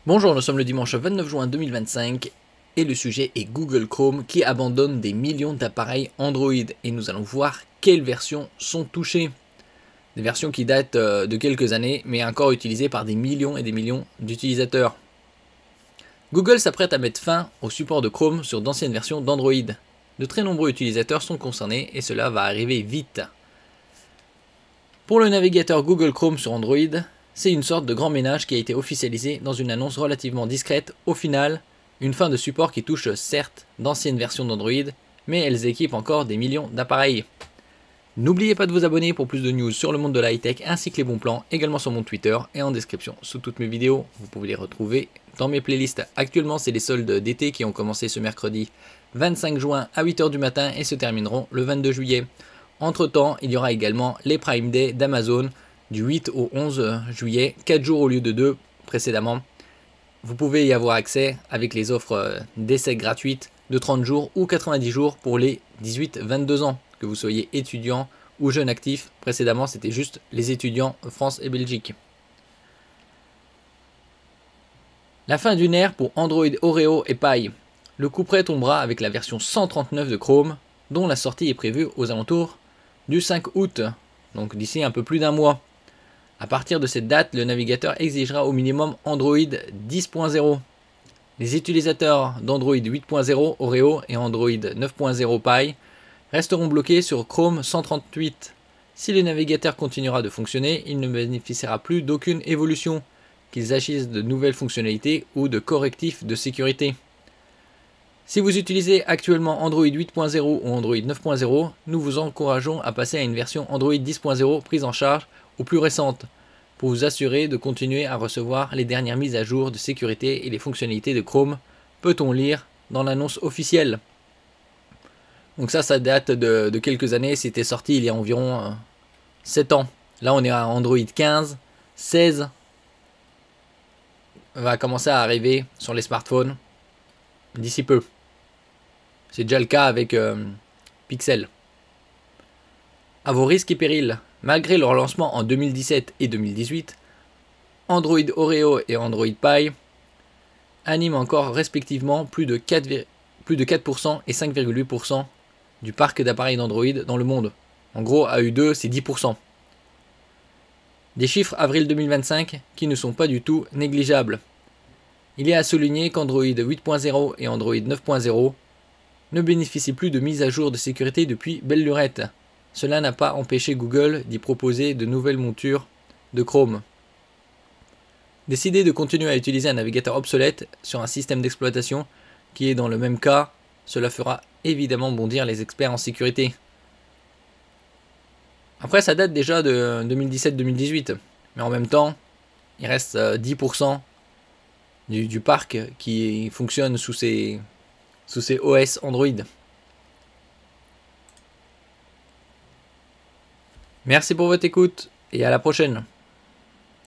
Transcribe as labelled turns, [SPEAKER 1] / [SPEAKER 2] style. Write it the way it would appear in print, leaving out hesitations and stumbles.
[SPEAKER 1] Bonjour, nous sommes le dimanche 29 juin 2025 et le sujet est Google Chrome qui abandonne des millions d'appareils Android et nous allons voir quelles versions sont touchées. Des versions qui datent de quelques années mais encore utilisées par des millions et des millions d'utilisateurs. Google s'apprête à mettre fin au support de Chrome sur d'anciennes versions d'Android. De très nombreux utilisateurs sont concernés et cela va arriver vite. Pour le navigateur Google Chrome sur Android, c'est une sorte de grand ménage qui a été officialisé dans une annonce relativement discrète. Au final, une fin de support qui touche certes d'anciennes versions d'Android, mais elles équipent encore des millions d'appareils. N'oubliez pas de vous abonner pour plus de news sur le monde de la high-tech ainsi que les bons plans, également sur mon Twitter et en description sous toutes mes vidéos. Vous pouvez les retrouver dans mes playlists. Actuellement, c'est les soldes d'été qui ont commencé ce mercredi 25 juin à 8 h du matin et se termineront le 22 juillet. Entre temps, il y aura également les Prime Day d'Amazon du 8 au 11 juillet, 4 jours au lieu de 2 précédemment. Vous pouvez y avoir accès avec les offres d'essai gratuites de 30 jours ou 90 jours pour les 18-22 ans, que vous soyez étudiant ou jeune actif. Précédemment, c'était juste les étudiants France et Belgique. La fin d'une ère pour Android Oreo et Pie. Le couperet tombera avec la version 139 de Chrome, dont la sortie est prévue aux alentours du 5 août, donc d'ici un peu plus d'un mois. À partir de cette date, le navigateur exigera au minimum Android 10.0. Les utilisateurs d'Android 8.0 Oreo et Android 9.0 Pie resteront bloqués sur Chrome 138. Si le navigateur continuera de fonctionner, il ne bénéficiera plus d'aucune évolution, qu'il s'agisse de nouvelles fonctionnalités ou de correctifs de sécurité. Si vous utilisez actuellement Android 8.0 ou Android 9.0, nous vous encourageons à passer à une version Android 10.0 prise en charge ou plus récente, pour vous assurer de continuer à recevoir les dernières mises à jour de sécurité et les fonctionnalités de Chrome, peut-on lire dans l'annonce officielle. Donc ça date de quelques années, c'était sorti il y a environ 7 ans. Là on est à Android 15, 16 va commencer à arriver sur les smartphones d'ici peu. C'est déjà le cas avec Pixel. À vos risques et périls, malgré leur lancement en 2017 et 2018, Android Oreo et Android Pie animent encore respectivement plus de 4% et 5,8% du parc d'appareils d'Android dans le monde. En gros, AU2, c'est 10%. Des chiffres avril 2025 qui ne sont pas du tout négligeables. Il est à souligner qu'Android 8.0 et Android 9.0 ne bénéficient plus de mise à jour de sécurité depuis belle lurette. Cela n'a pas empêché Google d'y proposer de nouvelles montures de Chrome. Décider de continuer à utiliser un navigateur obsolète sur un système d'exploitation qui est dans le même cas, cela fera évidemment bondir les experts en sécurité. Après, ça date déjà de 2017-2018, mais en même temps, il reste 10% du parc qui fonctionne sous ces OS Android. Merci pour votre écoute et à la prochaine.